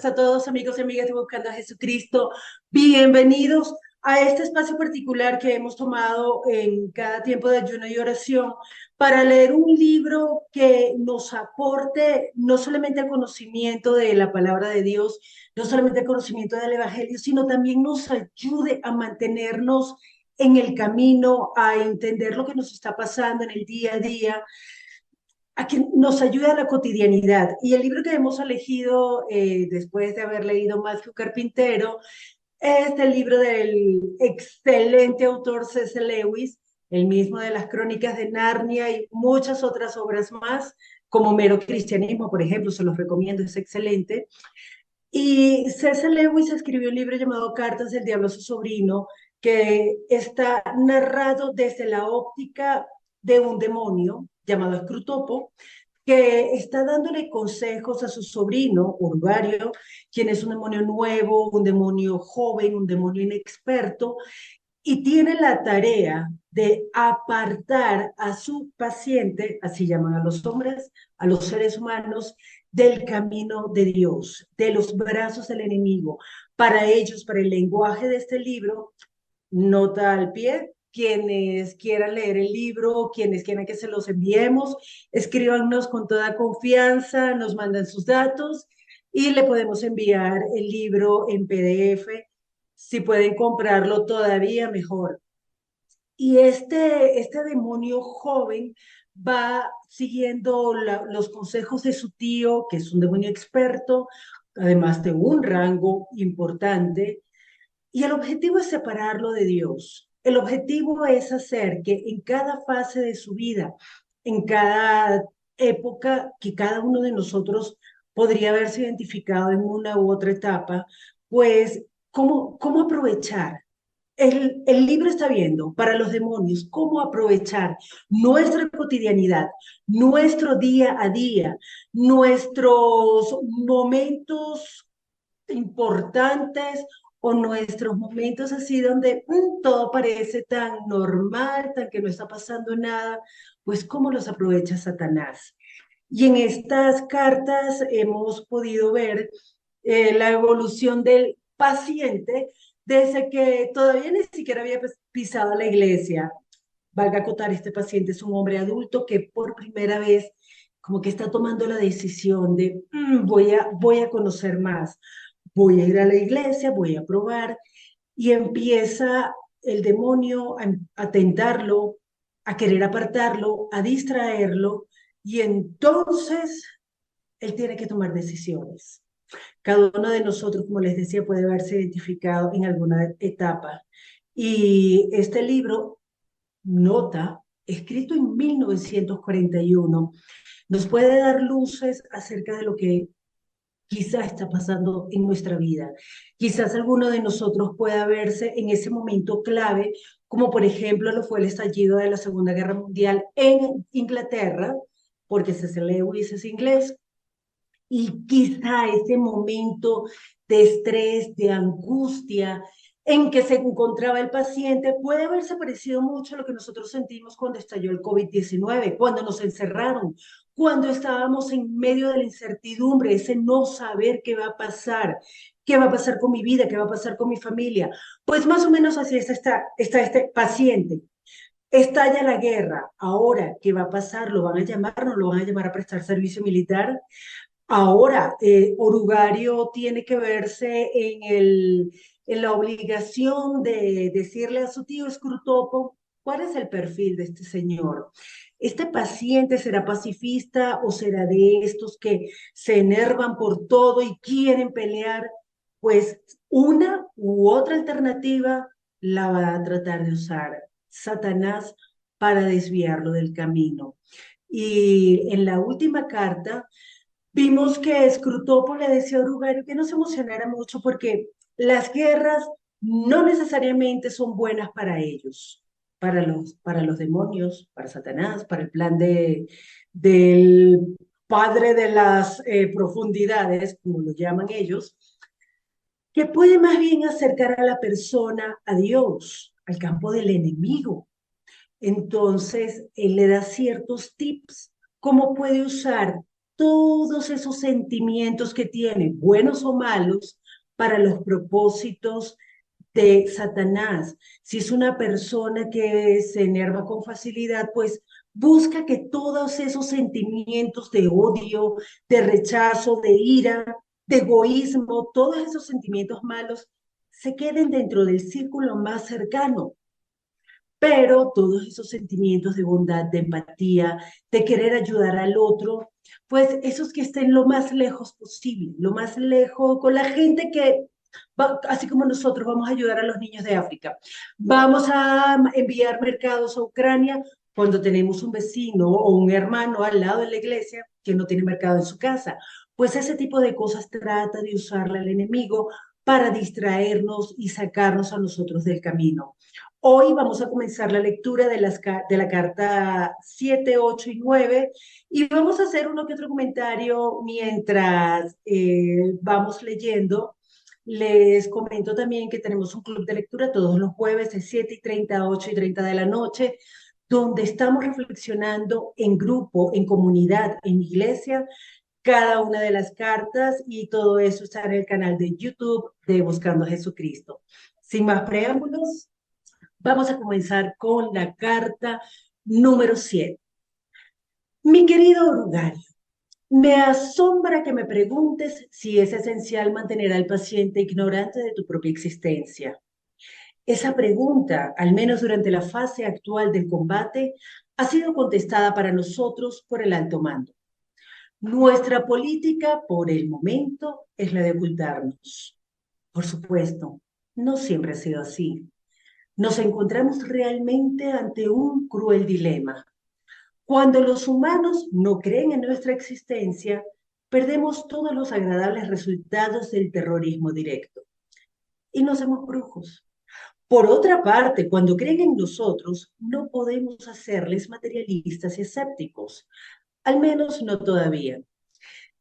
a todos, amigos y amigas de Buscando a Jesucristo. Bienvenidos a este espacio particular que hemos tomado en cada tiempo de ayuno y oración para leer un libro que nos aporte no solamente el conocimiento de la palabra de Dios, no solamente el conocimiento del Evangelio, sino también nos ayude a mantenernos en el camino, a entender lo que nos está pasando en el día a día, a que nos ayuda a la cotidianidad. Y el libro que hemos elegido después de haber leído Más que un carpintero es el libro del excelente autor C.S. Lewis, el mismo de las Crónicas de Narnia y muchas otras obras más, como Mero Cristianismo, por ejemplo, se los recomiendo, es excelente. Y C.S. Lewis escribió un libro llamado Cartas del Diablo a su sobrino, que está narrado desde la óptica de un demonio llamado Scrutopo, que está dándole consejos a su sobrino, Urgario, quien es un demonio nuevo, un demonio joven, un demonio inexperto, y tiene la tarea de apartar a su paciente, así llaman a los hombres, a los seres humanos, del camino de Dios, de los brazos del enemigo. Para ellos, para el lenguaje de este libro, nota al pie, quienes quieran leer el libro, quienes quieran que se los enviemos, escríbanos con toda confianza, nos mandan sus datos y le podemos enviar el libro en PDF. Si pueden comprarlo todavía mejor. Y este demonio joven va siguiendo los consejos de su tío, que es un demonio experto, además de un rango importante, y el objetivo es separarlo de Dios. El objetivo es hacer que en cada fase de su vida, en cada época que cada uno de nosotros podría haberse identificado en una u otra etapa, pues cómo aprovechar. El libro está viendo para los demonios cómo aprovechar nuestra cotidianidad, nuestro día a día, nuestros momentos importantes o nuestros momentos así donde todo parece tan normal, tan que no está pasando nada, pues cómo los aprovecha Satanás. Y en estas cartas hemos podido ver la evolución del paciente desde que todavía ni siquiera había pisado la iglesia. Valga acotar, este paciente es un hombre adulto que por primera vez como que está tomando la decisión de voy a conocer más, voy a ir a la iglesia, voy a probar, y empieza el demonio a tentarlo, a querer apartarlo, a distraerlo, y entonces él tiene que tomar decisiones. Cada uno de nosotros, como les decía, puede haberse identificado en alguna etapa. Y este libro, Nota, escrito en 1941, nos puede dar luces acerca de lo que quizás está pasando en nuestra vida. Quizás alguno de nosotros pueda verse en ese momento clave, como por ejemplo lo fue el estallido de la Segunda Guerra Mundial en Inglaterra, porque C.S. Lewis es inglés, y quizá ese momento de estrés, de angustia en que se encontraba el paciente puede haberse parecido mucho a lo que nosotros sentimos cuando estalló el COVID-19, cuando nos encerraron, cuando estábamos en medio de la incertidumbre, ese no saber qué va a pasar con mi vida, qué va a pasar con mi familia. Pues más o menos así está este paciente. Estalla la guerra, ahora, ¿qué va a pasar? ¿Lo van a llamar? ¿No lo van a llamar a prestar servicio militar? Ahora, Orugario tiene que verse en la obligación de decirle a su tío Scrutopo cuál es el perfil de este señor. ¿Este paciente será pacifista o será de estos que se enervan por todo y quieren pelear? Pues una u otra alternativa la va a tratar de usar Satanás para desviarlo del camino. Y en la última carta, vimos que Scrutopo le decía a Orugario que no se emocionara mucho porque las guerras no necesariamente son buenas para ellos, para los demonios, para Satanás, para el plan del padre de las profundidades, como lo llaman ellos, que puede más bien acercar a la persona a Dios, al campo del enemigo. Entonces, él le da ciertos tips, cómo puede usar todos esos sentimientos que tiene, buenos o malos, para los propósitos de Satanás. Si es una persona que se enerva con facilidad, pues busca que todos esos sentimientos de odio, de rechazo, de ira, de egoísmo, todos esos sentimientos malos se queden dentro del círculo más cercano. Pero todos esos sentimientos de bondad, de empatía, de querer ayudar al otro, pues esos que estén lo más lejos posible, lo más lejos con la gente que, así como nosotros vamos a ayudar a los niños de África, vamos a enviar mercados a Ucrania cuando tenemos un vecino o un hermano al lado de la iglesia que no tiene mercado en su casa. Pues ese tipo de cosas trata de usarla el enemigo para distraernos y sacarnos a nosotros del camino. Hoy vamos a comenzar la lectura de la carta 7, 8 y 9 y vamos a hacer uno que otro comentario mientras vamos leyendo. Les comento también que tenemos un club de lectura todos los jueves de 7:30, 8:30 de la noche, donde estamos reflexionando en grupo, en comunidad, en iglesia, cada una de las cartas y todo eso está en el canal de YouTube de Buscando a Jesucristo. Sin más preámbulos, vamos a comenzar con la carta número 7. Mi querido Orugario, me asombra que me preguntes si es esencial mantener al paciente ignorante de tu propia existencia. Esa pregunta, al menos durante la fase actual del combate, ha sido contestada para nosotros por el alto mando. Nuestra política, por el momento, es la de ocultarnos. Por supuesto, no siempre ha sido así. Nos encontramos realmente ante un cruel dilema. Cuando los humanos no creen en nuestra existencia, perdemos todos los agradables resultados del terrorismo directo y nos hacemos brujos. Por otra parte, cuando creen en nosotros, no podemos hacerles materialistas y escépticos, al menos no todavía.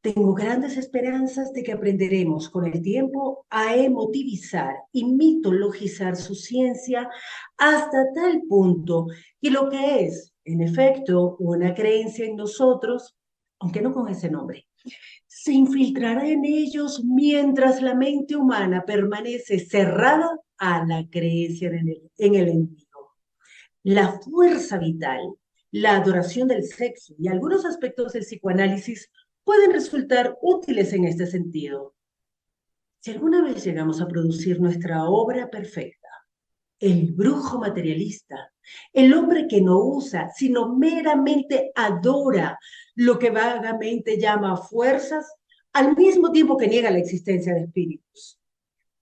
Tengo grandes esperanzas de que aprenderemos con el tiempo a emotivizar y mitologizar su ciencia hasta tal punto que lo que es, en efecto, una creencia en nosotros, aunque no con ese nombre, se infiltrará en ellos mientras la mente humana permanece cerrada a la creencia en el enemigo. La fuerza vital, la adoración del sexo y algunos aspectos del psicoanálisis pueden resultar útiles en este sentido. Si alguna vez llegamos a producir nuestra obra perfecta, el brujo materialista, el hombre que no usa, sino meramente adora lo que vagamente llama fuerzas, al mismo tiempo que niega la existencia de espíritus,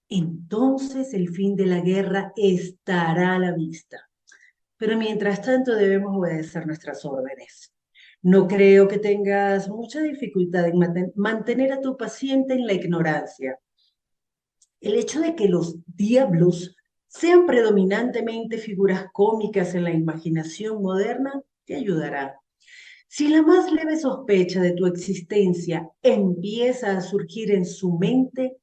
entonces el fin de la guerra estará a la vista. Pero mientras tanto debemos obedecer nuestras órdenes. No creo que tengas mucha dificultad en mantener a tu paciente en la ignorancia. El hecho de que los diablos sean predominantemente figuras cómicas en la imaginación moderna te ayudará. Si la más leve sospecha de tu existencia empieza a surgir en su mente,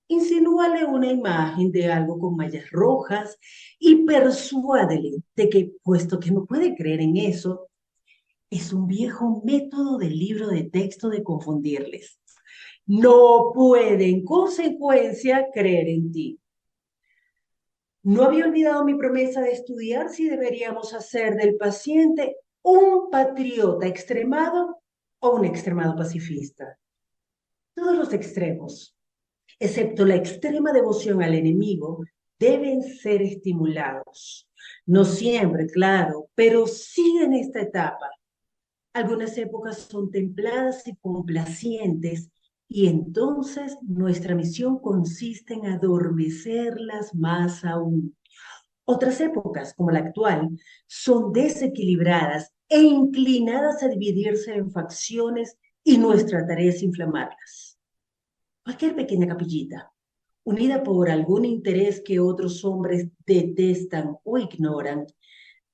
insinúale una imagen de algo con mallas rojas y persuádele de que, puesto que no puede creer en eso, es un viejo método del libro de texto de confundirles. No puede, en consecuencia, creer en ti. No había olvidado mi promesa de estudiar si deberíamos hacer del paciente un patriota extremado o un extremado pacifista. Todos los extremos, excepto la extrema devoción al enemigo, deben ser estimulados. No siempre, claro, pero sí en esta etapa. Algunas épocas son templadas y complacientes, y entonces nuestra misión consiste en adormecerlas más aún. Otras épocas, como la actual, son desequilibradas e inclinadas a dividirse en facciones y nuestra tarea es inflamarlas. Cualquier pequeña capillita, unida por algún interés que otros hombres detestan o ignoran,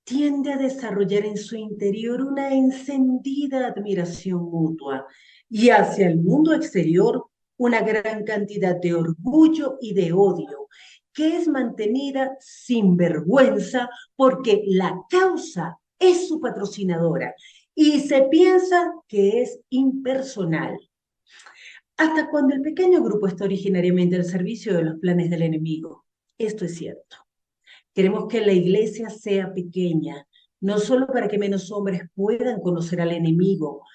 tiende a desarrollar en su interior una encendida admiración mutua y hacia el mundo exterior una gran cantidad de orgullo y de odio, que es mantenida sin vergüenza porque la causa es su patrocinadora y se piensa que es impersonal. Hasta cuando el pequeño grupo está originariamente al servicio de los planes del enemigo. Esto es cierto. Queremos que la iglesia sea pequeña, no solo para que menos hombres puedan conocer al enemigo,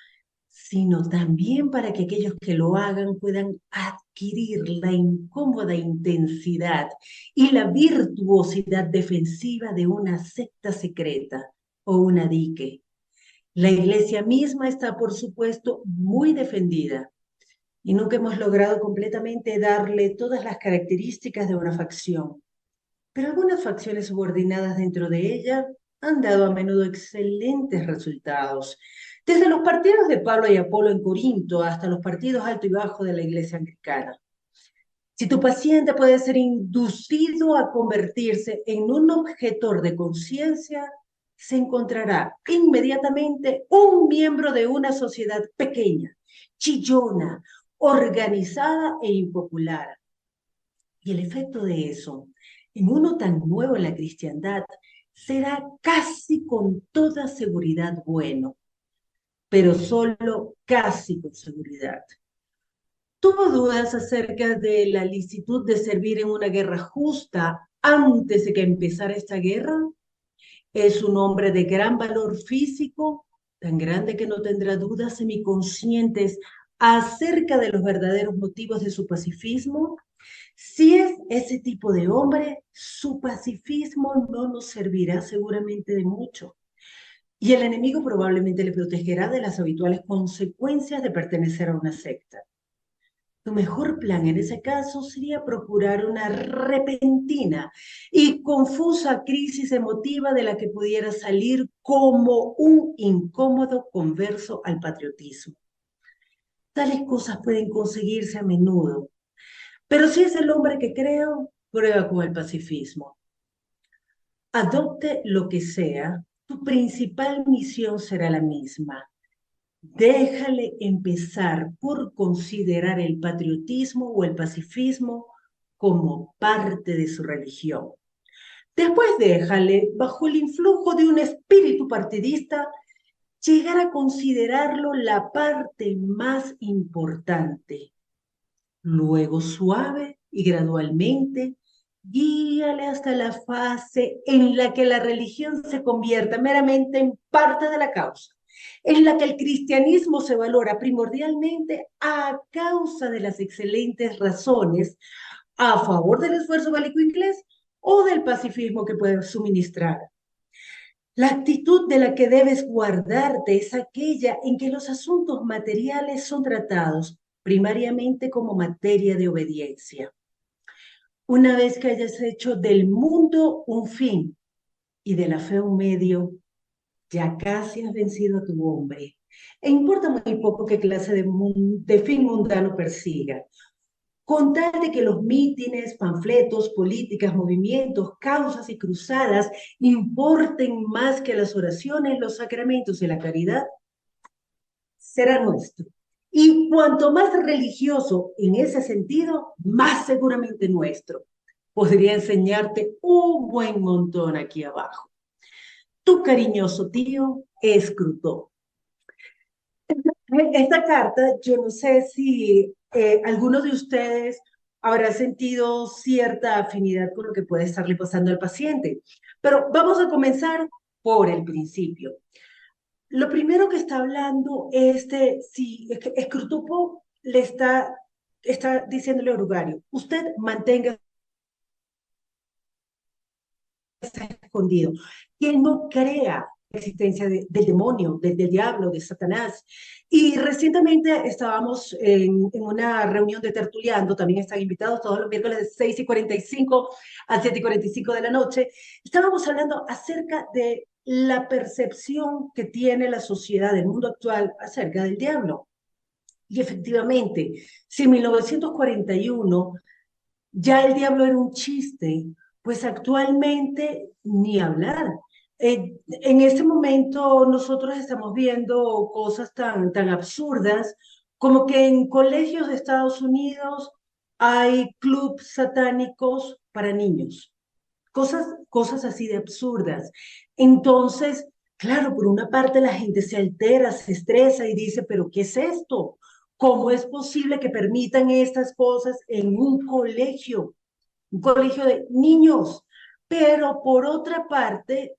sino también para que aquellos que lo hagan puedan adquirir la incómoda intensidad y la virtuosidad defensiva de una secta secreta o una dique. La iglesia misma está, por supuesto, muy defendida y nunca hemos logrado completamente darle todas las características de una facción. Pero algunas facciones subordinadas dentro de ella han dado a menudo excelentes resultados, desde los partidos de Pablo y Apolo en Corinto hasta los partidos alto y bajo de la iglesia anglicana. Si tu paciente puede ser inducido a convertirse en un objetor de conciencia, se encontrará inmediatamente un miembro de una sociedad pequeña, chillona, organizada e impopular. Y el efecto de eso, en uno tan nuevo en la cristiandad, será casi con toda seguridad bueno, pero solo casi con seguridad. ¿Tuvo dudas acerca de la licitud de servir en una guerra justa antes de que empezara esta guerra? Es un hombre de gran valor físico, tan grande que no tendrá dudas semiconscientes acerca de los verdaderos motivos de su pacifismo. Si es ese tipo de hombre, su pacifismo no nos servirá seguramente de mucho. Y el enemigo probablemente le protegerá de las habituales consecuencias de pertenecer a una secta. Tu mejor plan en ese caso sería procurar una repentina y confusa crisis emotiva de la que pudiera salir como un incómodo converso al patriotismo. Tales cosas pueden conseguirse a menudo, pero si es el hombre que creo, prueba con el pacifismo. Adopte lo que sea, tu principal misión será la misma. Déjale empezar por considerar el patriotismo o el pacifismo como parte de su religión. Después déjale, bajo el influjo de un espíritu partidista, llegar a considerarlo la parte más importante. Luego, suave y gradualmente, guíale hasta la fase en la que la religión se convierta meramente en parte de la causa, en la que el cristianismo se valora primordialmente a causa de las excelentes razones a favor del esfuerzo bélico inglés o del pacifismo que puede suministrar. La actitud de la que debes guardarte es aquella en que los asuntos materiales son tratados primariamente como materia de obediencia. Una vez que hayas hecho del mundo un fin y de la fe un medio, ya casi has vencido a tu hombre. E importa muy poco qué clase de fin mundano persiga. Con tal de que los mítines, panfletos, políticas, movimientos, causas y cruzadas importen más que las oraciones, los sacramentos y la caridad, será nuestro. Y cuanto más religioso en ese sentido, más seguramente nuestro. Podría enseñarte un buen montón aquí abajo. Tu cariñoso tío Escrutó. Esta carta, yo no sé si alguno de ustedes habrá sentido cierta afinidad con lo que puede estarle pasando al paciente, pero vamos a comenzar por el principio. Lo primero que está hablando es de si Escrutopo le está diciéndole a Orugario, usted mantenga escondido, que no crea la existencia del demonio, del diablo, de Satanás. Y recientemente estábamos en una reunión de tertuliando, también están invitados todos los miércoles de 6:45 a 7:45 de la noche. Estábamos hablando acerca de la percepción que tiene la sociedad del mundo actual acerca del diablo. Y efectivamente, si en 1941 ya el diablo era un chiste, pues actualmente ni hablar. En este momento nosotros estamos viendo cosas tan absurdas como que en colegios de Estados Unidos hay clubs satánicos para niños, cosas así de absurdas. Entonces, Claro, por una parte la gente se altera, se estresa y dice, pero ¿qué es esto? ¿Cómo es posible que permitan estas cosas en un colegio de niños? Pero por otra parte,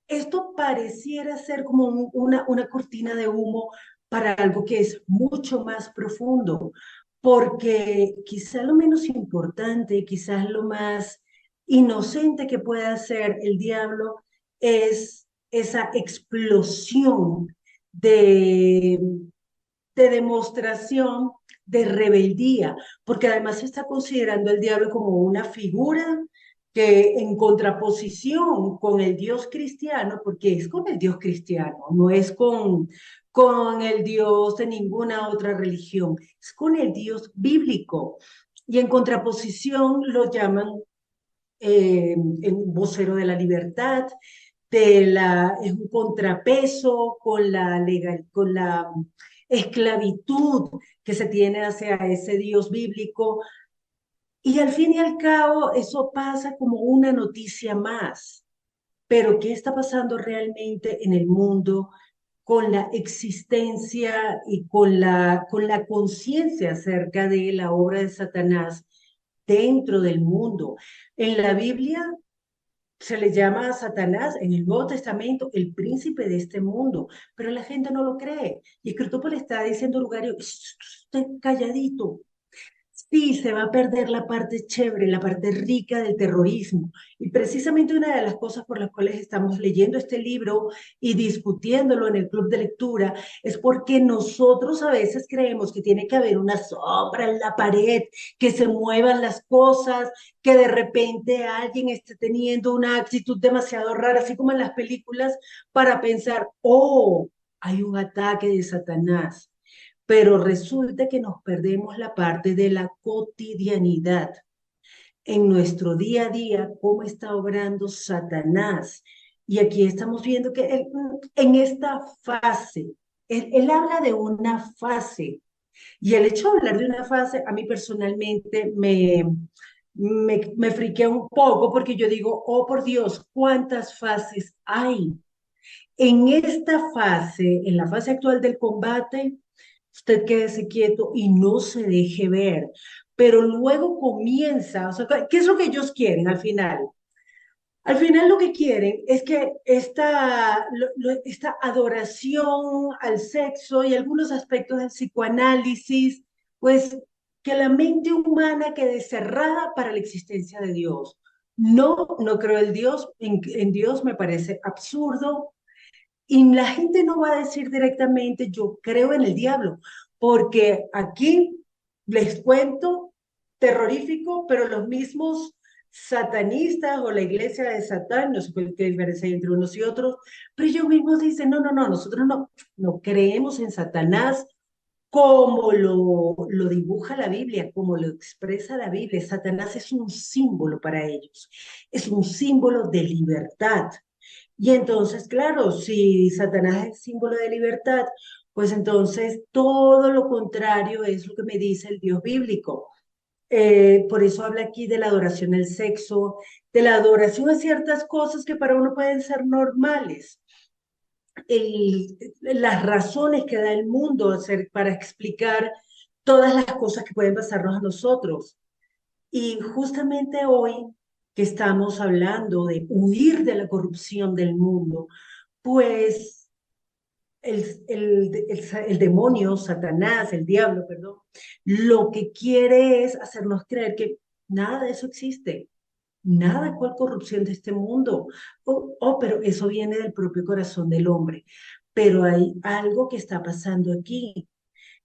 esto pareciera ser como una cortina de humo para algo que es mucho más profundo, porque quizás lo menos importante, quizás lo más inocente que puede hacer el diablo es esa explosión de, de demostración de rebeldía, porque además se está considerando el diablo como una figura que en contraposición con el Dios cristiano, porque es con el Dios cristiano, no es con el Dios de ninguna otra religión, es con el Dios bíblico. Y en contraposición lo llaman un vocero de la libertad, es un contrapeso con con la esclavitud que se tiene hacia ese Dios bíblico. Y al fin y al cabo, eso pasa como una noticia más. Pero ¿qué está pasando realmente en el mundo con la existencia y con la conciencia acerca de la obra de Satanás dentro del mundo? En la Biblia se le llama a Satanás en el Nuevo Testamento el príncipe de este mundo, pero la gente no lo cree. Y Cristóbal le está diciendo a Lugario, usted calladito. Sí, se va a perder la parte chévere, la parte rica del terrorismo. Y precisamente una de las cosas por las cuales estamos leyendo este libro y discutiéndolo en el club de lectura es porque nosotros a veces creemos que tiene que haber una sombra en la pared, que se muevan las cosas, que de repente alguien esté teniendo una actitud demasiado rara, así como en las películas, para pensar, oh, hay un ataque de Satanás, pero resulta que nos perdemos la parte de la cotidianidad. En nuestro día a día, cómo está obrando Satanás. Y aquí estamos viendo que en esta fase, él habla de una fase, y el hecho de hablar de una fase, a mí personalmente me friquea un poco porque yo digo, oh por Dios, ¿cuántas fases hay? En esta fase, en la fase actual del combate, usted quédese quieto y no se deje ver. Pero luego comienza, o sea, ¿qué es lo que ellos quieren al final? Al final lo que quieren es que esta adoración al sexo y algunos aspectos del psicoanálisis, pues que la mente humana quede cerrada para la existencia de Dios. No, no creo en Dios me parece absurdo, y la gente no va a decir directamente, yo creo en el diablo, porque aquí les cuento, terrorífico, pero los mismos satanistas o la iglesia de Satán, no sé qué diferencia hay entre unos y otros, pero ellos mismos dicen, no, no, no, nosotros no creemos en Satanás como lo dibuja la Biblia, como lo expresa la Biblia. Satanás es un símbolo para ellos, es un símbolo de libertad. Y entonces, claro, si Satanás es símbolo de libertad, pues entonces todo lo contrario es lo que me dice el Dios bíblico. Por eso habla aquí de la adoración al sexo, de la adoración a ciertas cosas que para uno pueden ser normales. Las razones que da el mundo para explicar todas las cosas que pueden pasarnos a nosotros. Y justamente hoy que estamos hablando de huir de la corrupción del mundo, pues el demonio, Satanás, el diablo, perdón, lo que quiere es hacernos creer que nada de eso existe, nada cual corrupción de este mundo. Pero eso viene del propio corazón del hombre. Pero hay algo que está pasando aquí,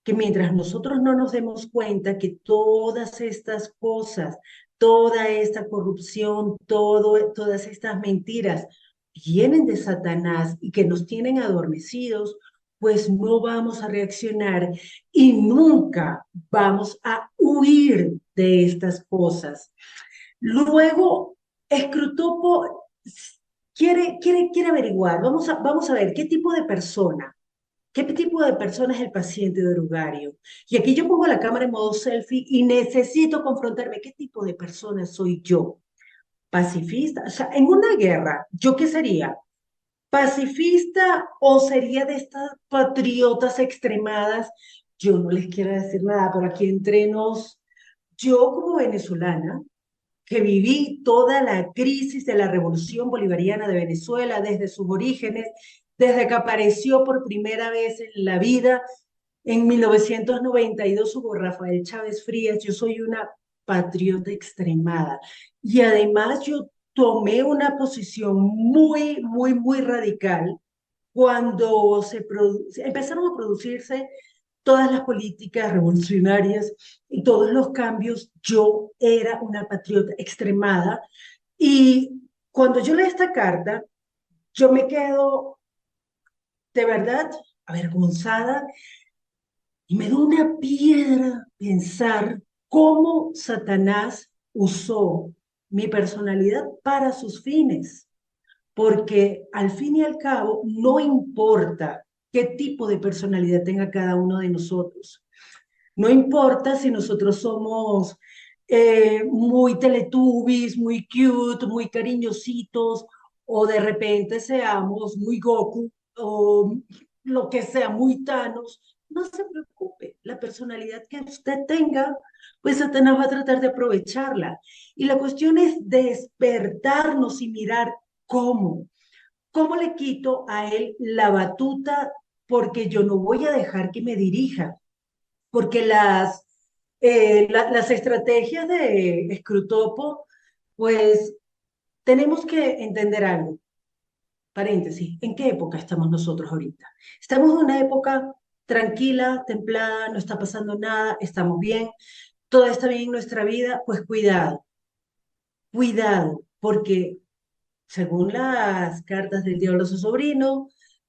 que mientras nosotros no nos demos cuenta que todas estas cosas, toda esta corrupción, todas estas mentiras vienen de Satanás y que nos tienen adormecidos, pues no vamos a reaccionar y nunca vamos a huir de estas cosas. Luego, Escrutopo quiere averiguar, vamos a ver qué tipo de persona. ¿Qué tipo de persona es el paciente de orugario? Y aquí yo pongo la cámara en modo selfie y necesito confrontarme. ¿Qué tipo de persona soy yo? ¿Pacifista? O sea, en una guerra, ¿yo qué sería? ¿Pacifista o sería de estas patriotas extremadas? Yo no les quiero decir nada, pero aquí entre nos, yo como venezolana, que viví toda la crisis de la revolución bolivariana de Venezuela desde sus orígenes, desde que apareció por primera vez en la vida en 1992 hubo Rafael Chávez Frías. Yo soy una patriota extremada y además yo tomé una posición muy radical cuando empezaron a producirse todas las políticas revolucionarias y todos los cambios. Yo era una patriota extremada y cuando yo leo esta carta, yo me quedo de verdad avergonzada y me da una piedra pensar cómo Satanás usó mi personalidad para sus fines, porque al fin y al cabo no importa qué tipo de personalidad tenga cada uno de nosotros. No importa si nosotros somos muy teletubbies, muy cute, muy cariñositos, o de repente seamos muy Goku, o lo que sea, muy Thanos. No se preocupe, la personalidad que usted tenga, pues Satanás va a tratar de aprovecharla. Y la cuestión es despertarnos y mirar cómo. ¿Cómo le quito a él la batuta? Porque yo no voy a dejar que me dirija, porque las estrategias de Scrutopo, pues tenemos que entender algo. Paréntesis, ¿en qué época estamos nosotros ahorita? Estamos en una época tranquila, templada, no está pasando nada, estamos bien, todo está bien en nuestra vida. Pues cuidado, cuidado, porque según las cartas del diablo a su sobrino,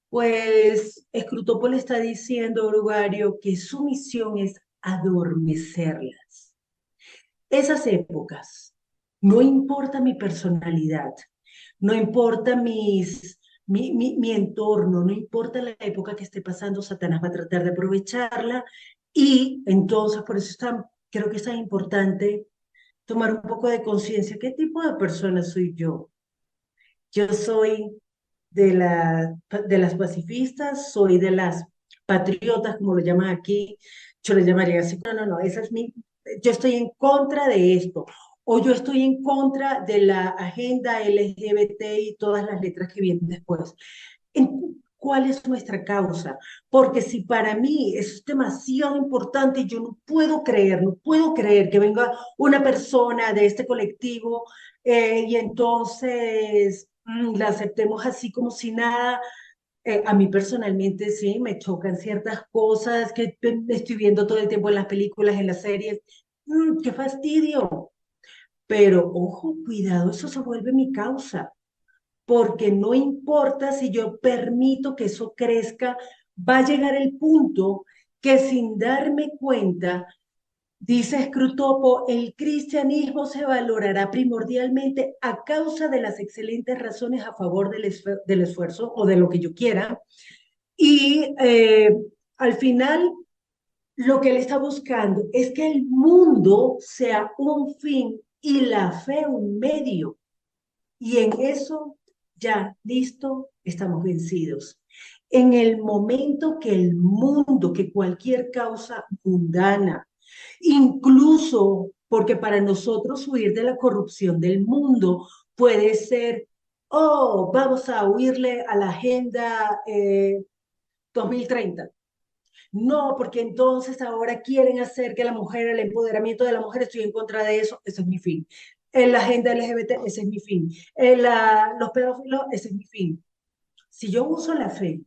pues Scrutopo le está diciendo a Orugario que su misión es adormecerlas. Esas épocas, no importa mi personalidad, no importa mi entorno, no importa la época que esté pasando, Satanás va a tratar de aprovecharla y entonces por eso creo que es tan importante tomar un poco de conciencia. ¿Qué tipo de persona soy yo? Yo soy de las pacifistas, soy de las patriotas, como lo llaman aquí. Yo le llamaría así, no, esa es yo estoy en contra de esto, o yo estoy en contra de la agenda LGBT y todas las letras que vienen después. ¿Cuál es nuestra causa? Porque si para mí es demasiado importante, yo no puedo creer que venga una persona de este colectivo y entonces la aceptemos así como si nada. A mí personalmente sí, me chocan ciertas cosas que estoy viendo todo el tiempo en las películas, en las series. ¡Qué fastidio! Pero ojo, cuidado, eso se vuelve mi causa, porque no importa si yo permito que eso crezca, va a llegar el punto que sin darme cuenta, dice Scrutopo, el cristianismo se valorará primordialmente a causa de las excelentes razones a favor del esfuerzo o de lo que yo quiera. Y al final, lo que él está buscando es que el mundo sea un fin y la fe un medio. Y en eso, ya, listo, estamos vencidos. En el momento que el mundo, que cualquier causa mundana, incluso porque para nosotros huir de la corrupción del mundo puede ser, oh, vamos a huirle a la Agenda 2030. No, porque entonces ahora quieren hacer que la mujer, el empoderamiento de la mujer, estoy en contra de eso, ese es mi fin. En la agenda LGBT, ese es mi fin. Los pedófilos, ese es mi fin. Si yo uso la fe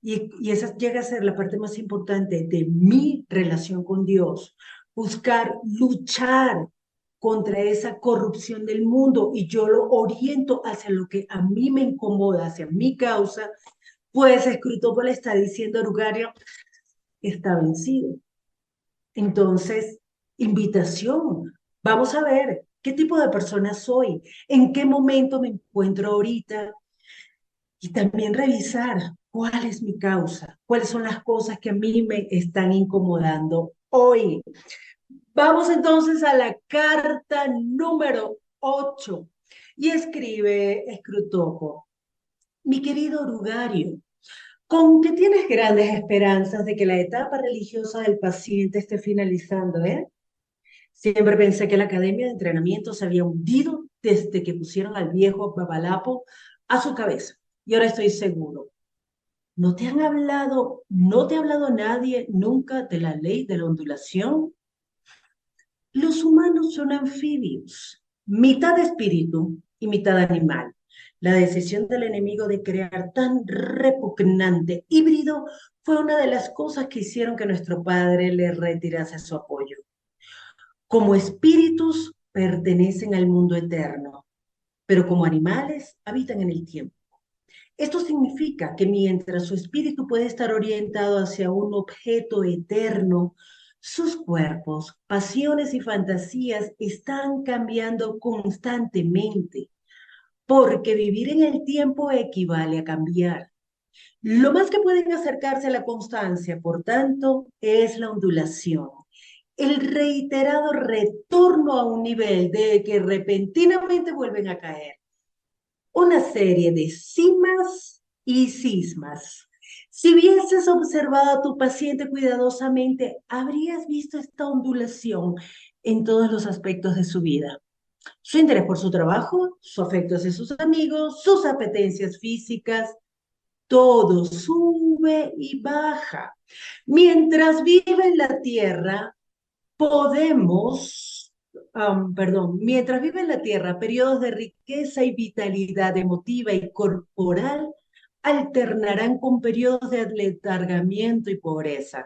y esa llega a ser la parte más importante de mi relación con Dios, buscar luchar contra esa corrupción del mundo y yo lo oriento hacia lo que a mí me incomoda, hacia mi causa, pues Escrutópolis está diciendo, Rugario, está vencido. Entonces, invitación. Vamos a ver qué tipo de persona soy, en qué momento me encuentro ahorita y también revisar cuál es mi causa, cuáles son las cosas que a mí me están incomodando hoy. Vamos entonces a la carta número 8 y escribe Scrutopo. Mi querido orugario, con que tienes grandes esperanzas de que la etapa religiosa del paciente esté finalizando, ¿eh? Siempre pensé que la academia de entrenamiento se había hundido desde que pusieron al viejo Babalapo a su cabeza. Y ahora estoy seguro. ¿No te ha hablado nadie nunca de la ley de la ondulación? Los humanos son anfibios, mitad espíritu y mitad animal. La decisión del enemigo de crear tan repugnante híbrido fue una de las cosas que hicieron que nuestro padre le retirase su apoyo. Como espíritus pertenecen al mundo eterno, pero como animales habitan en el tiempo. Esto significa que mientras su espíritu puede estar orientado hacia un objeto eterno, sus cuerpos, pasiones y fantasías están cambiando constantemente, porque vivir en el tiempo equivale a cambiar. Lo más que pueden acercarse a la constancia, por tanto, es la ondulación, el reiterado retorno a un nivel de que repentinamente vuelven a caer. Una serie de cimas y cismas. Si hubieses observado a tu paciente cuidadosamente, habrías visto esta ondulación en todos los aspectos de su vida. Su interés por su trabajo, su afecto hacia sus amigos, sus apetencias físicas, todo sube y baja. Mientras vive en la tierra, mientras vive en la tierra, periodos de riqueza y vitalidad emotiva y corporal alternarán con periodos de aletargamiento y pobreza.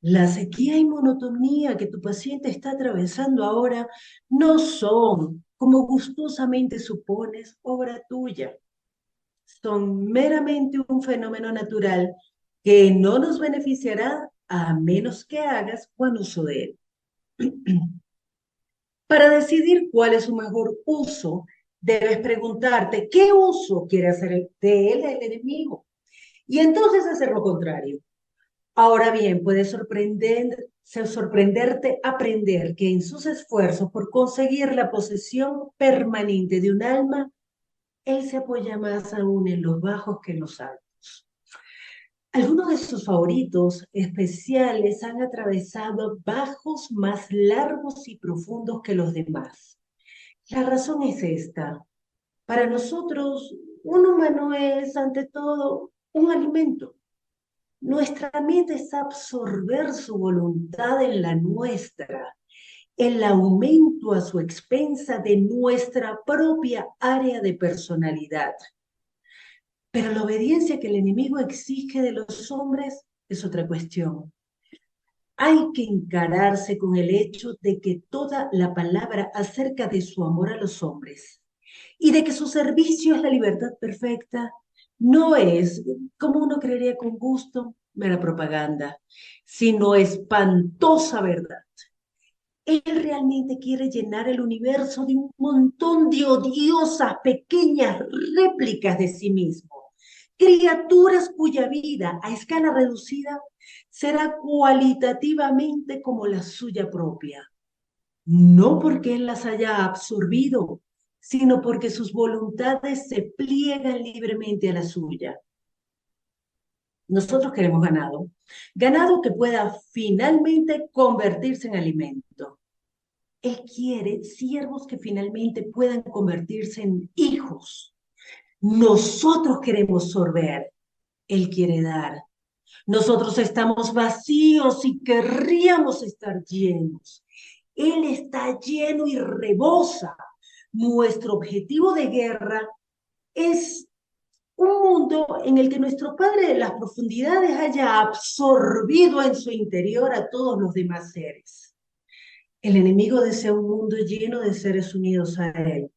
La sequía y monotonía que tu paciente está atravesando ahora no son, como gustosamente supones, obra tuya. Son meramente un fenómeno natural que no nos beneficiará a menos que hagas buen uso de él. Para decidir cuál es su mejor uso, debes preguntarte qué uso quiere hacer de él el enemigo y entonces hacer lo contrario. Ahora bien, sorprenderte aprender que en sus esfuerzos por conseguir la posesión permanente de un alma, él se apoya más aún en los bajos que en los altos. Algunos de sus favoritos especiales han atravesado bajos más largos y profundos que los demás. La razón es esta. Para nosotros, un humano es, ante todo, un alimento. Nuestra meta es absorber su voluntad en la nuestra, el aumento a su expensa de nuestra propia área de personalidad. Pero la obediencia que el enemigo exige de los hombres es otra cuestión. Hay que encararse con el hecho de que toda la palabra acerca de su amor a los hombres y de que su servicio es la libertad perfecta no es, como uno creería con gusto, mera propaganda, sino espantosa verdad. Él realmente quiere llenar el universo de un montón de odiosas pequeñas réplicas de sí mismo, criaturas cuya vida a escala reducida será cualitativamente como la suya propia, no porque él las haya absorbido, sino porque sus voluntades se pliegan libremente a la suya. Nosotros queremos ganado, ganado que pueda finalmente convertirse en alimento. Él quiere siervos que finalmente puedan convertirse en hijos. Nosotros queremos sorber, Él quiere dar. Nosotros estamos vacíos y querríamos estar llenos. Él está lleno y rebosa. Nuestro objetivo de guerra es un mundo en el que nuestro Padre de las profundidades haya absorbido en su interior a todos los demás seres. El enemigo desea un mundo lleno de seres unidos a él,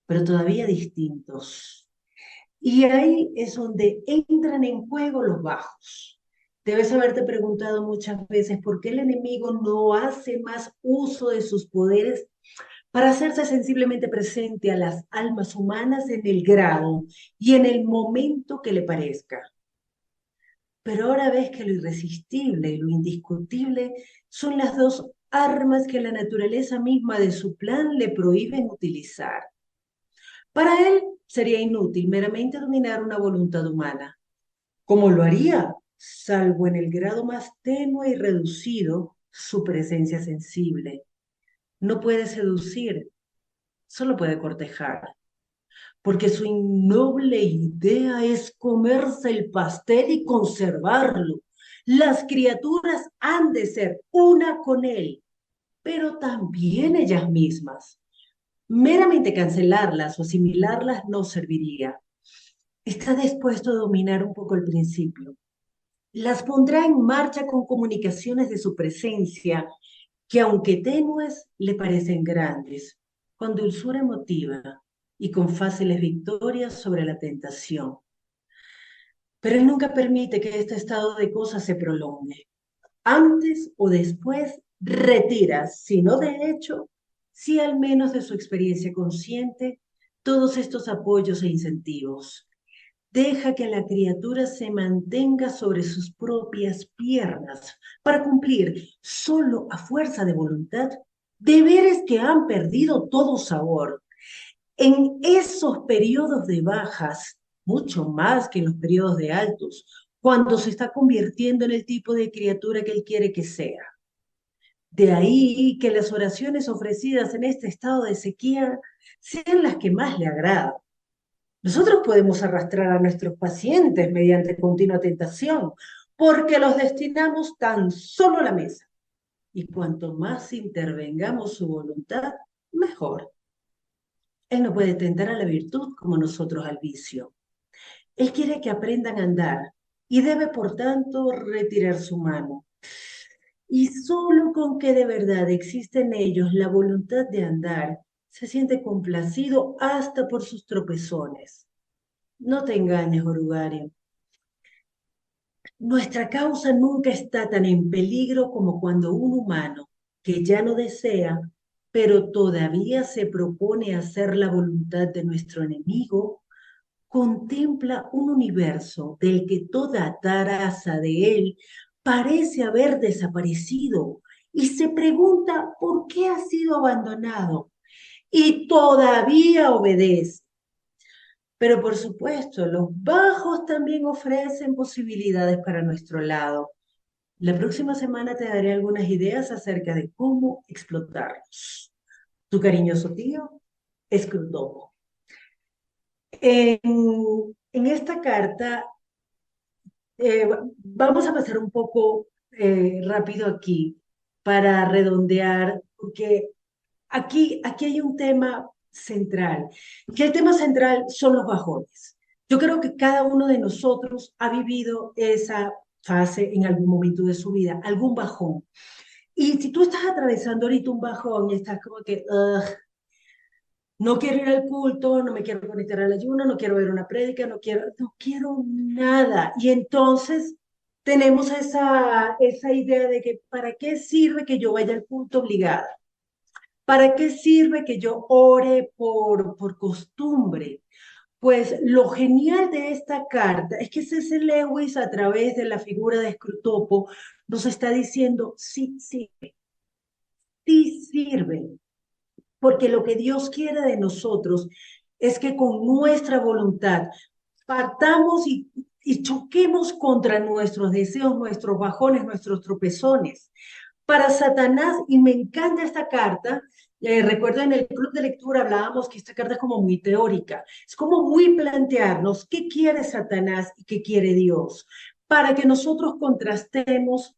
pero todavía distintos. Y ahí es donde entran en juego los bajos. Debes haberte preguntado muchas veces por qué el enemigo no hace más uso de sus poderes para hacerse sensiblemente presente a las almas humanas en el grado y en el momento que le parezca. Pero ahora ves que lo irresistible y lo indiscutible son las dos armas que la naturaleza misma de su plan le prohíben utilizar. Para él, sería inútil meramente dominar una voluntad humana. ¿Cómo lo haría? Salvo en el grado más tenue y reducido, su presencia sensible. No puede seducir, solo puede cortejar, porque su innoble idea es comerse el pastel y conservarlo. Las criaturas han de ser una con él, pero también ellas mismas. Meramente cancelarlas o asimilarlas no serviría. Está dispuesto a dominar un poco el principio. Las pondrá en marcha con comunicaciones de su presencia que, aunque tenues, le parecen grandes, con dulzura emotiva y con fáciles victorias sobre la tentación. Pero él nunca permite que este estado de cosas se prolongue. Antes o después retira, si no de hecho, si al menos de su experiencia consciente, todos estos apoyos e incentivos. Deja que la criatura se mantenga sobre sus propias piernas para cumplir, solo a fuerza de voluntad, deberes que han perdido todo sabor. En esos periodos de bajas, mucho más que en los periodos de altos, cuando se está convirtiendo en el tipo de criatura que él quiere que sea. De ahí que las oraciones ofrecidas en este estado de sequía sean las que más le agradan. Nosotros podemos arrastrar a nuestros pacientes mediante continua tentación, porque los destinamos tan solo a la mesa. Y cuanto más intervengamos su voluntad, mejor. Él no puede tentar a la virtud como nosotros al vicio. Él quiere que aprendan a andar y debe, por tanto, retirar su mano. Y solo con que de verdad existe en ellos la voluntad de andar, se siente complacido hasta por sus tropezones. No te engañes, orugario. Nuestra causa nunca está tan en peligro como cuando un humano, que ya no desea, pero todavía se propone hacer la voluntad de nuestro enemigo, contempla un universo del que toda taraza de él parece haber desaparecido y se pregunta por qué ha sido abandonado y todavía obedece. Pero por supuesto, los bajos también ofrecen posibilidades para nuestro lado. La próxima semana te daré algunas ideas acerca de cómo explotarlos. Tu cariñoso tío, Scrutopo. En esta carta, vamos a pasar un poco rápido aquí para redondear, porque aquí hay un tema central, que el tema central son los bajones. Yo creo que cada uno de nosotros ha vivido esa fase en algún momento de su vida, algún bajón. Y si tú estás atravesando ahorita un bajón y estás como que, "Ugh, no quiero ir al culto, no me quiero conectar al ayuno, no quiero ver una prédica, no quiero nada". Y entonces tenemos esa idea de que, ¿para qué sirve que yo vaya al culto obligada? ¿Para qué sirve que yo ore por costumbre? Pues lo genial de esta carta es que C.S. Lewis, a través de la figura de Scrutopo, nos está diciendo, sí, sí, sí sirve, porque lo que Dios quiere de nosotros es que con nuestra voluntad partamos y choquemos contra nuestros deseos, nuestros bajones, nuestros tropezones. Para Satanás, y me encanta esta carta, recuerdo en el club de lectura hablábamos que esta carta es como muy teórica, es como muy plantearnos qué quiere Satanás y qué quiere Dios, para que nosotros contrastemos,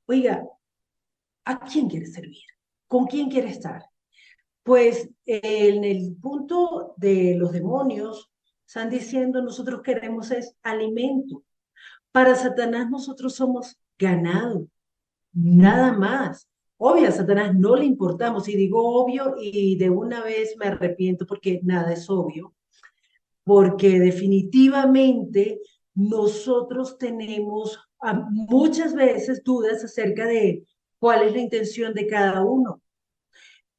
oiga, ¿a quién quiere servir? ¿Con quién quiere estar? Pues en el punto de los demonios, están diciendo nosotros queremos es alimento. Para Satanás nosotros somos ganado, nada más. Obvio, a Satanás no le importamos, y digo obvio y de una vez me arrepiento porque nada es obvio, porque definitivamente nosotros tenemos muchas veces dudas acerca de cuál es la intención de cada uno.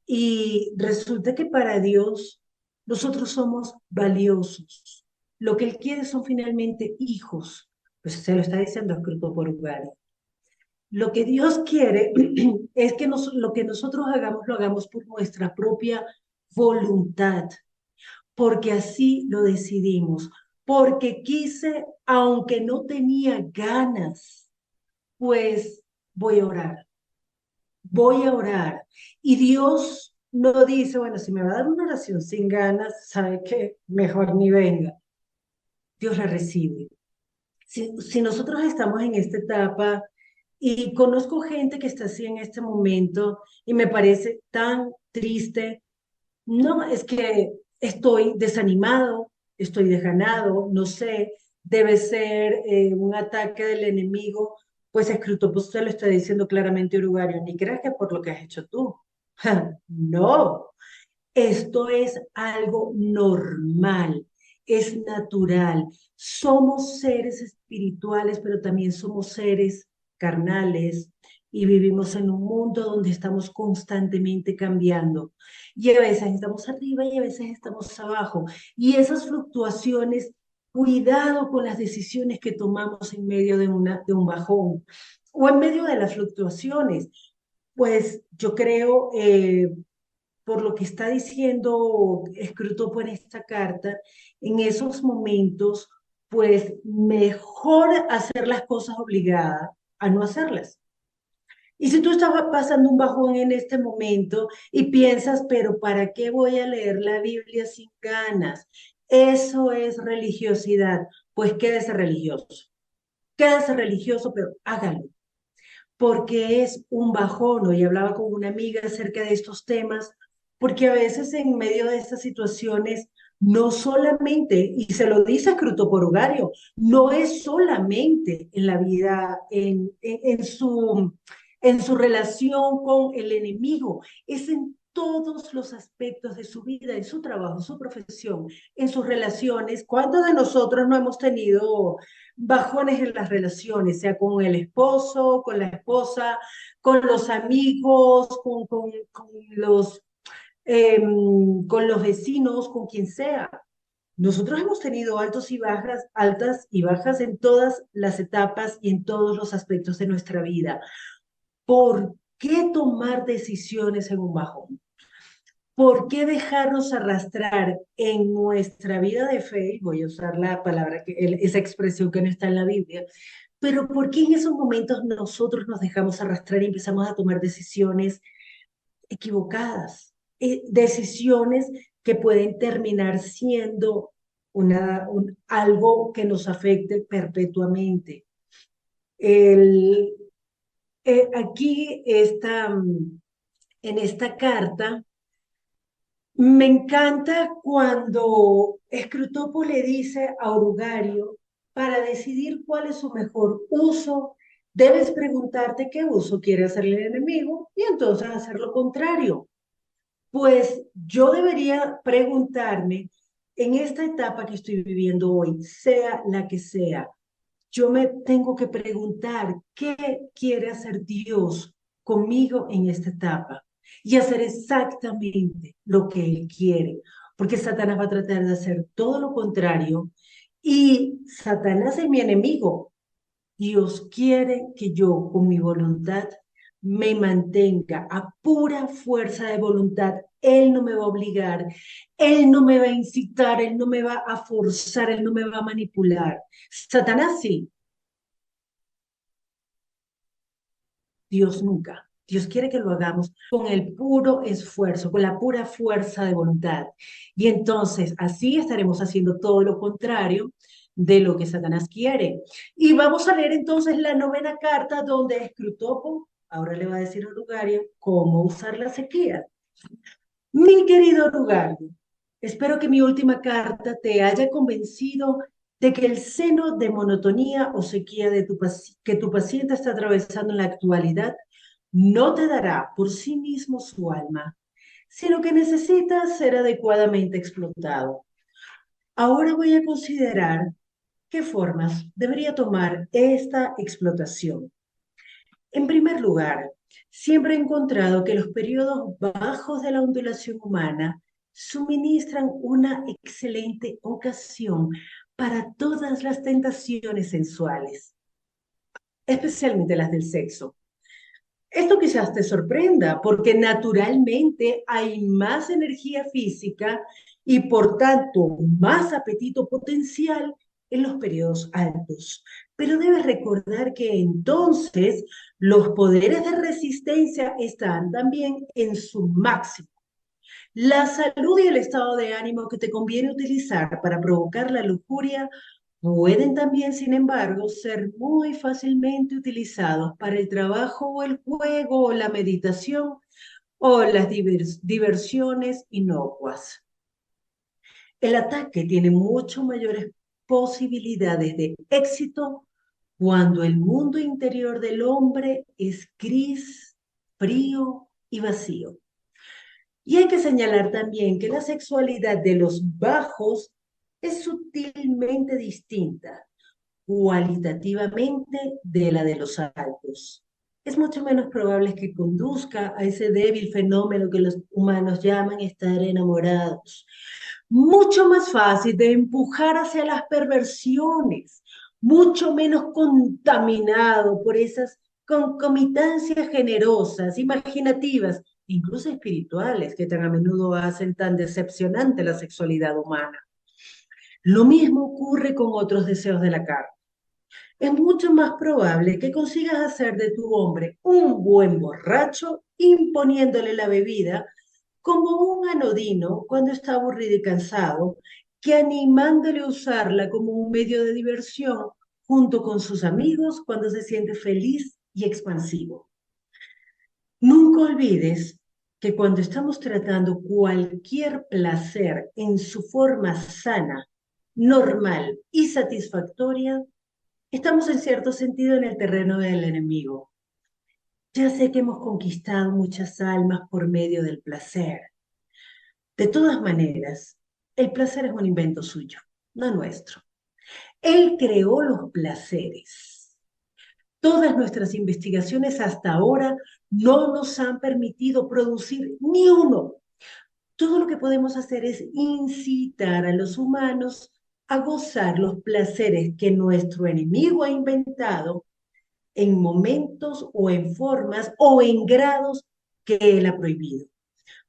Y resulta que para Dios nosotros somos valiosos. Lo que Él quiere son finalmente hijos. Pues se lo está diciendo escrito por Ugari. Lo que Dios quiere es que lo que nosotros hagamos, lo hagamos por nuestra propia voluntad, porque así lo decidimos, porque quise, aunque no tenía ganas, pues voy a orar, voy a orar. Y Dios no dice, bueno, si me va a dar una oración sin ganas, ¿sabe qué? Mejor ni venga. Dios la recibe. Si nosotros estamos en esta etapa y conozco gente que está así en este momento y me parece tan triste, no, es que estoy desanimado, estoy desganado, no sé, debe ser un ataque del enemigo, pues Escrutopus te lo está diciendo claramente Urugario, ni creas que por lo que has hecho tú. No, esto es algo normal, es natural. Somos seres espirituales, pero también somos seres carnales y vivimos en un mundo donde estamos constantemente cambiando. Y a veces estamos arriba y a veces estamos abajo. Y esas fluctuaciones, cuidado con las decisiones que tomamos en medio de un bajón o en medio de las fluctuaciones. Pues yo creo, por lo que está diciendo Scrutopo en esta carta, en esos momentos, pues mejor hacer las cosas obligadas a no hacerlas. Y si tú estás pasando un bajón en este momento y piensas, pero ¿para qué voy a leer la Biblia sin ganas? Eso es religiosidad. Pues quédese religioso, pero hágalo porque es un bajón. Hoy hablaba con una amiga acerca de estos temas, porque a veces en medio de estas situaciones, no solamente, y se lo dice Scruto Porugario, no es solamente en la vida, en su relación con el enemigo, es en todos los aspectos de su vida, en su trabajo, en su profesión, en sus relaciones. ¿Cuántos de nosotros no hemos tenido bajones en las relaciones, sea con el esposo, con la esposa, con los amigos, con los vecinos, con quien sea? Nosotros hemos tenido altas y bajas en todas las etapas y en todos los aspectos de nuestra vida. ¿Por qué tomar decisiones en un bajón? ¿Por qué dejarnos arrastrar en nuestra vida de fe? Voy a usar la palabra, esa expresión que no está en la Biblia, pero ¿por qué en esos momentos nosotros nos dejamos arrastrar y empezamos a tomar decisiones equivocadas? Decisiones que pueden terminar siendo algo que nos afecte perpetuamente. El, aquí en esta carta, me encanta cuando Scrutopo le dice a Orugario, para decidir cuál es su mejor uso, debes preguntarte qué uso quiere hacerle el enemigo y entonces hacer lo contrario. Pues yo debería preguntarme en esta etapa que estoy viviendo hoy, sea la que sea, yo me tengo que preguntar qué quiere hacer Dios conmigo en esta etapa y hacer exactamente lo que Él quiere, porque Satanás va a tratar de hacer todo lo contrario y Satanás es mi enemigo. Dios quiere que yo con mi voluntad me mantenga a pura fuerza de voluntad. Él no me va a obligar, Él no me va a incitar, Él no me va a forzar, Él no me va a manipular. Satanás sí, Dios nunca. Dios quiere que lo hagamos con el puro esfuerzo, con la pura fuerza de voluntad. Y entonces así estaremos haciendo todo lo contrario de lo que Satanás quiere. Y vamos a leer entonces la novena carta donde Escrutopo ahora le va a decir a Rugario cómo usar la sequía. Mi querido Rugario, espero que mi última carta te haya convencido de que el seno de monotonía o sequía que tu paciente está atravesando en la actualidad no te dará por sí mismo su alma, sino que necesita ser adecuadamente explotado. Ahora voy a considerar qué formas debería tomar esta explotación. En primer lugar, siempre he encontrado que los periodos bajos de la ondulación humana suministran una excelente ocasión para todas las tentaciones sensuales, especialmente las del sexo. Esto quizás te sorprenda porque naturalmente hay más energía física y por tanto más apetito potencial en los periodos altos. Pero debes recordar que entonces los poderes de resistencia están también en su máximo. La salud y el estado de ánimo que te conviene utilizar para provocar la lujuria pueden también, sin embargo, ser muy fácilmente utilizados para el trabajo o el juego o la meditación o las diversiones inocuas. El ataque tiene mucho mayores posibilidades de éxito cuando el mundo interior del hombre es gris, frío y vacío. Y hay que señalar también que la sexualidad de los bajos es sutilmente distinta cualitativamente de la de los altos. Es mucho menos probable que conduzca a ese débil fenómeno que los humanos llaman estar enamorados. Mucho más fácil de empujar hacia las perversiones, mucho menos contaminado por esas concomitancias generosas, imaginativas, incluso espirituales, que tan a menudo hacen tan decepcionante la sexualidad humana. Lo mismo ocurre con otros deseos de la carne. Es mucho más probable que consigas hacer de tu hombre un buen borracho imponiéndole la bebida como un anodino cuando está aburrido y cansado, que animándole a usarla como un medio de diversión junto con sus amigos cuando se siente feliz y expansivo. Nunca olvides que cuando estamos tratando cualquier placer en su forma sana, normal y satisfactoria, estamos en cierto sentido en el terreno del enemigo. Ya sé que hemos conquistado muchas almas por medio del placer. De todas maneras, el placer es un invento suyo, no nuestro. Él creó los placeres. Todas nuestras investigaciones hasta ahora no nos han permitido producir ni uno. Todo lo que podemos hacer es incitar a los humanos a gozar los placeres que nuestro enemigo ha inventado en momentos o en formas o en grados que él ha prohibido.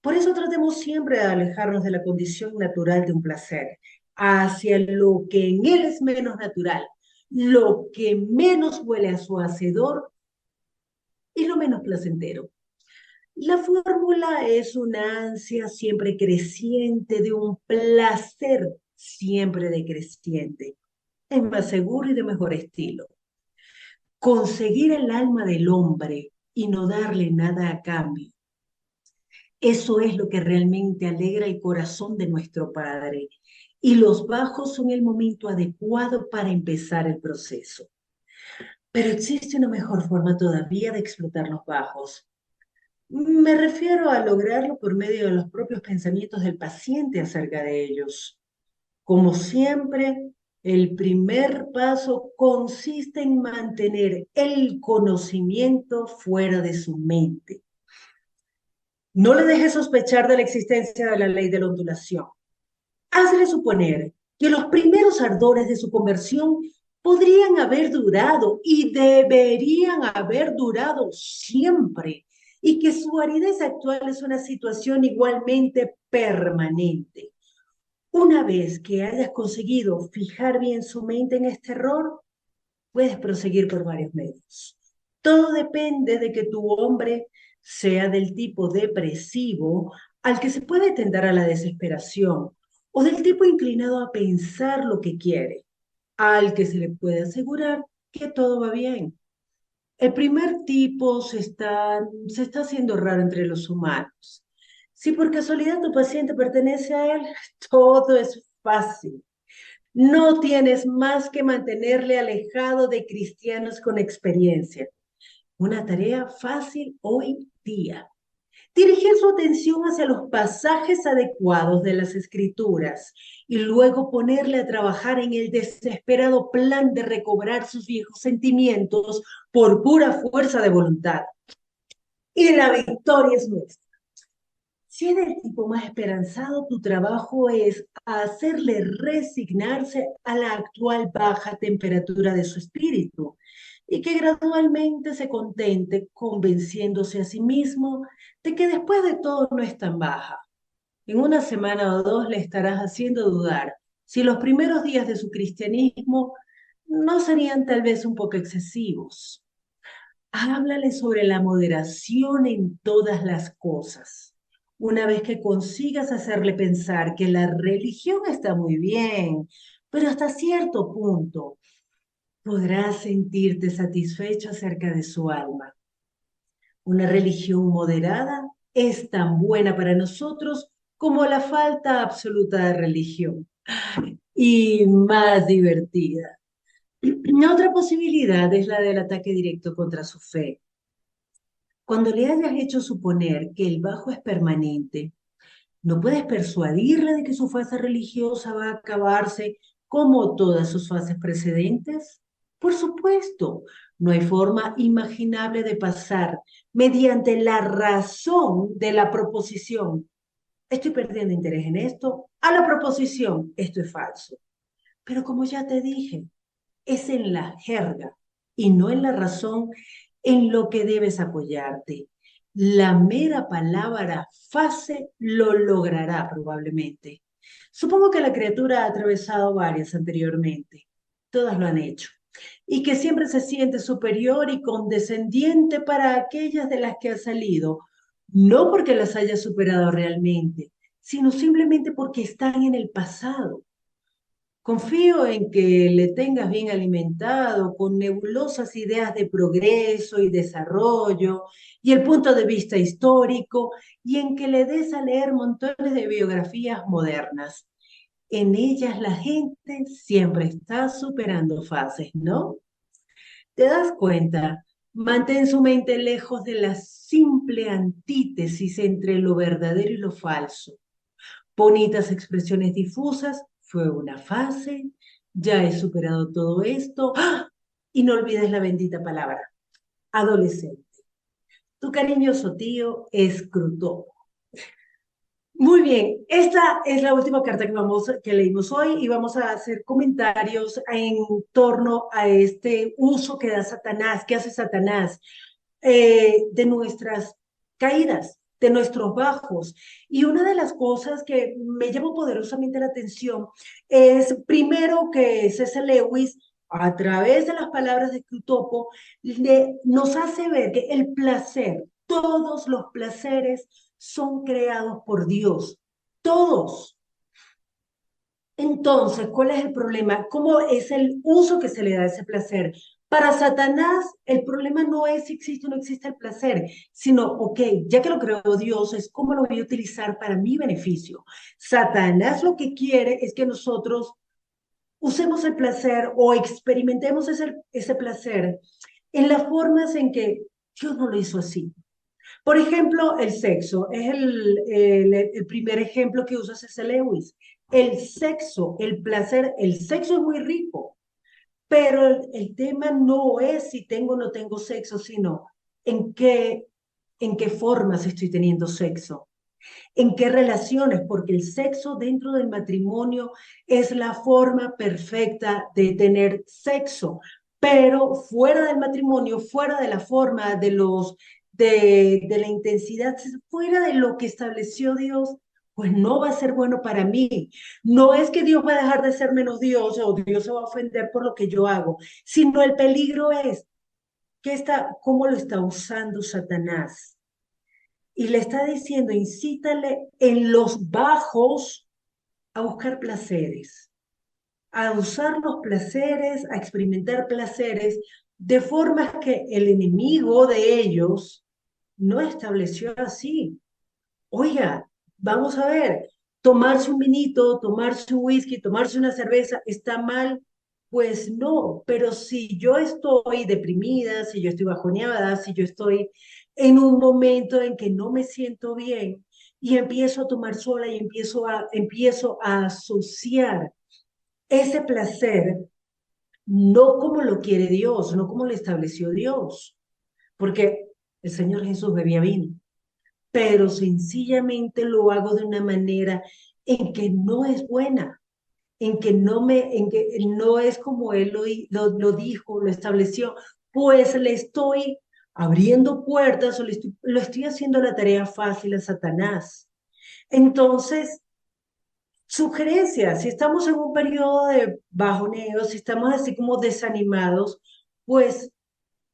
Por eso tratemos siempre de alejarnos de la condición natural de un placer, hacia lo que en él es menos natural, lo que menos huele a su hacedor y lo menos placentero. La fórmula es una ansia siempre creciente de un placer siempre decreciente. Es más seguro y de mejor estilo. Conseguir el alma del hombre y no darle nada a cambio. Eso es lo que realmente alegra el corazón de nuestro Padre. Y los bajos son el momento adecuado para empezar el proceso. Pero existe una mejor forma todavía de explotar los bajos. Me refiero a lograrlo por medio de los propios pensamientos del paciente acerca de ellos. Como siempre, el primer paso consiste en mantener el conocimiento fuera de su mente. No le dejes sospechar de la existencia de la ley de la ondulación. Hazle suponer que los primeros ardores de su conversión podrían haber durado y deberían haber durado siempre, y que su aridez actual es una situación igualmente permanente. Una vez que hayas conseguido fijar bien su mente en este error, puedes proseguir por varios medios. Todo depende de que tu hombre sea del tipo depresivo, al que se puede tender a la desesperación, o del tipo inclinado a pensar lo que quiere, al que se le puede asegurar que todo va bien. El primer tipo se está haciendo raro entre los humanos. Si por casualidad tu paciente pertenece a él, todo es fácil. No tienes más que mantenerle alejado de cristianos con experiencia. Una tarea fácil hoy día. Dirigir su atención hacia los pasajes adecuados de las escrituras y luego ponerle a trabajar en el desesperado plan de recobrar sus viejos sentimientos por pura fuerza de voluntad. Y la victoria es nuestra. Si es del tipo más esperanzado, tu trabajo es hacerle resignarse a la actual baja temperatura de su espíritu y que gradualmente se contente convenciéndose a sí mismo de que después de todo no es tan baja. En una semana o dos le estarás haciendo dudar si los primeros días de su cristianismo no serían tal vez un poco excesivos. Háblale sobre la moderación en todas las cosas. Una vez que consigas hacerle pensar que la religión está muy bien, pero hasta cierto punto podrás sentirte satisfecho acerca de su alma. Una religión moderada es tan buena para nosotros como la falta absoluta de religión y más divertida. Otra posibilidad es la del ataque directo contra su fe. Cuando le hayas hecho suponer que el bajo es permanente, no puedes persuadirle de que su fase religiosa va a acabarse como todas sus fases precedentes. Por supuesto, no hay forma imaginable de pasar mediante la razón de la proposición. Estoy perdiendo interés en esto, a la proposición, esto es falso. Pero como ya te dije, es en la jerga y no en la razón en lo que debes apoyarte. La mera palabra fase lo logrará probablemente. Supongo que la criatura ha atravesado varias anteriormente. Todas lo han hecho. Y que siempre se siente superior y condescendiente para aquellas de las que ha salido, no porque las haya superado realmente, sino simplemente porque están en el pasado. Confío en que le tengas bien alimentado con nebulosas ideas de progreso y desarrollo y el punto de vista histórico y en que le des a leer montones de biografías modernas. En ellas la gente siempre está superando fases, ¿no? ¿Te das cuenta? Mantén su mente lejos de la simple antítesis entre lo verdadero y lo falso. Bonitas expresiones difusas, fue una fase, ya he superado todo esto. ¡Ah! Y no olvides la bendita palabra, adolescente. Tu cariñoso tío escrutó. Muy bien, esta es la última carta que leímos hoy y vamos a hacer comentarios en torno a este uso que da Satanás, que hace Satanás de nuestras caídas, de nuestros bajos. Y una de las cosas que me llamó poderosamente la atención es, primero, que C.S. Lewis, a través de las palabras de Crutopo, nos hace ver que el placer, todos los placeres son creados por Dios, todos. Entonces, ¿cuál es el problema? ¿Cómo es el uso que se le da a ese placer? Para Satanás, el problema no es si existe o no existe el placer, sino, ok, ya que lo creó Dios, es cómo lo voy a utilizar para mi beneficio. Satanás lo que quiere es que nosotros usemos el placer o experimentemos ese placer en las formas en que Dios no lo hizo así. Por ejemplo, el sexo es el primer ejemplo que usa C.S. Lewis. El sexo, el placer, el sexo es muy rico, pero el tema no es si tengo o no tengo sexo, sino en en qué formas estoy teniendo sexo, en qué relaciones, porque el sexo dentro del matrimonio es la forma perfecta de tener sexo, pero fuera del matrimonio, fuera de la forma, de la intensidad, fuera de lo que estableció Dios, pues no va a ser bueno para mí. No es que Dios va a dejar de ser menos Dios o Dios se va a ofender por lo que yo hago, sino el peligro es cómo lo está usando Satanás y le está diciendo, incítale en los bajos a buscar placeres, a usar los placeres, a experimentar placeres, de formas que el enemigo de ellos no estableció así. Oiga, vamos a ver, tomarse un vinito, tomarse un whisky, tomarse una cerveza, ¿está mal? Pues no, pero si yo estoy deprimida, si yo estoy bajoneada, si yo estoy en un momento en que no me siento bien y empiezo a tomar sola y empiezo a asociar ese placer, no como lo quiere Dios, no como lo estableció Dios, porque el Señor Jesús bebía vino, pero sencillamente lo hago de una manera en que no es buena, en que no es como él lo dijo, lo estableció, pues le estoy abriendo puertas o lo estoy haciendo la tarea fácil a Satanás. Entonces, sugerencias, si estamos en un periodo de bajoneo, si estamos así como desanimados, pues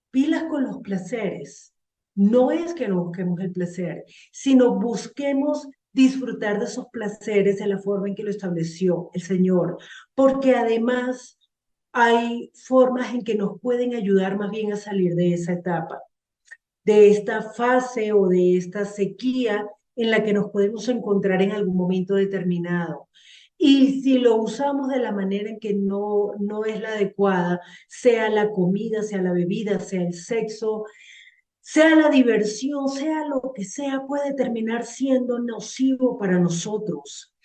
pilas con los placeres. No es que no busquemos el placer, sino busquemos disfrutar de esos placeres de la forma en que lo estableció el Señor, porque además hay formas en que nos pueden ayudar más bien a salir de esa etapa, de esta fase o de esta sequía en la que nos podemos encontrar en algún momento determinado. Y si lo usamos de la manera en que no es la adecuada, sea la comida, sea la bebida, sea el sexo, sea la diversión, sea lo que sea, puede terminar siendo nocivo para nosotros.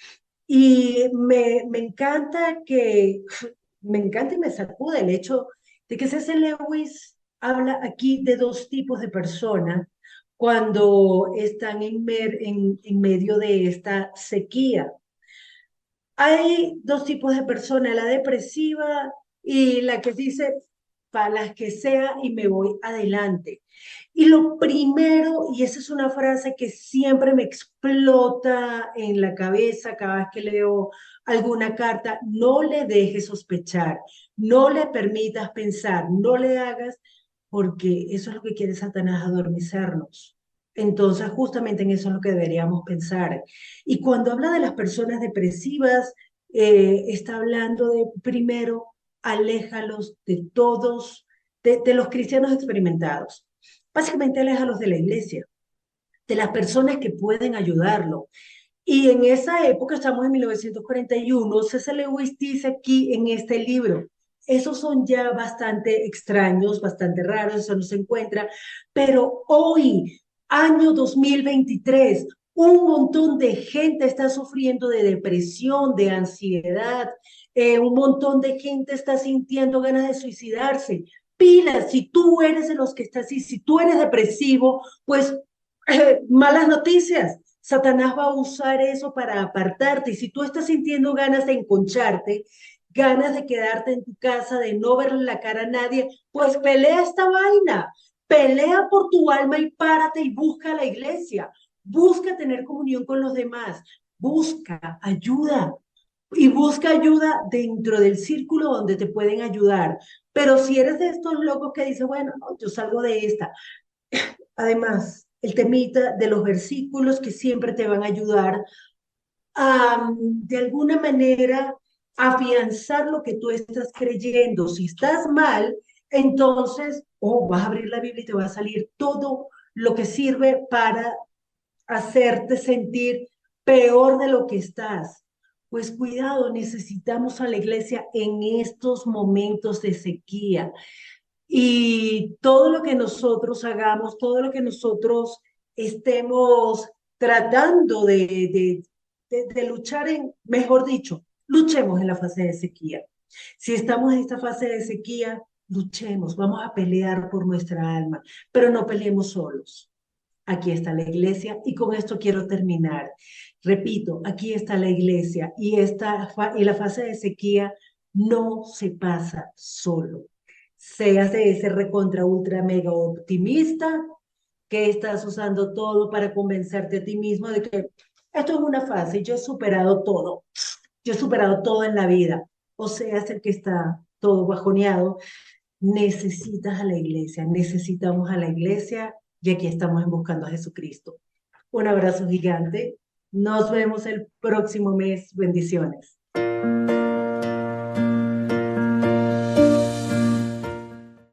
Y me encanta y me sacude el hecho de que C.S. Lewis habla aquí de dos tipos de personas cuando están en medio de esta sequía. Hay dos tipos de personas, la depresiva y la que dice, para las que sea y me voy adelante. Y lo primero, y esa es una frase que siempre me explota en la cabeza cada vez que leo alguna carta, no le dejes sospechar, no le permitas pensar, no le hagas, porque eso es lo que quiere Satanás, adormecernos. Entonces, justamente en eso es lo que deberíamos pensar. Y cuando habla de las personas depresivas, está hablando de, primero, aléjalos de todos, de los cristianos experimentados. Básicamente, aléjalos de la iglesia, de las personas que pueden ayudarlo. Y en esa época, estamos en 1941, C.S. Lewis dice aquí en este libro, esos son ya bastante extraños, bastante raros, eso no se encuentra, pero hoy, año 2023, un montón de gente está sufriendo de depresión, de ansiedad, un montón de gente está sintiendo ganas de suicidarse. Pilas, si tú eres de los que estás así, si tú eres depresivo, pues malas noticias. Satanás va a usar eso para apartarte. Y si tú estás sintiendo ganas de enconcharte, ganas de quedarte en tu casa, de no verle la cara a nadie, pues pelea esta vaina. Pelea por tu alma y párate y busca la iglesia. Busca tener comunión con los demás. Busca ayuda. Y busca ayuda dentro del círculo donde te pueden ayudar. Pero si eres de estos locos que dicen, bueno, no, yo salgo de esta, además, el temita de los versículos que siempre te van a ayudar a, de alguna manera, afianzar lo que tú estás creyendo. Si estás mal, entonces, vas a abrir la Biblia y te va a salir todo lo que sirve para hacerte sentir peor de lo que estás. Pues cuidado, necesitamos a la iglesia en estos momentos de sequía. Y todo lo que nosotros hagamos, todo lo que nosotros estemos tratando de luchar en, mejor dicho, luchemos en la fase de sequía. Si estamos en esta fase de sequía, luchemos, vamos a pelear por nuestra alma, pero no peleemos solos. Aquí está la iglesia y con esto quiero terminar. Repito, aquí está la iglesia y la fase de sequía no se pasa solo. Seas de ese recontra ultra mega optimista que estás usando todo para convencerte a ti mismo de que esto es una fase, yo he superado todo, yo he superado todo en la vida. O seas el que está todo bajoneado, necesitas a la iglesia, necesitamos a la iglesia y aquí estamos en Buscando a Jesucristo. Un abrazo gigante. Nos vemos el próximo mes. Bendiciones.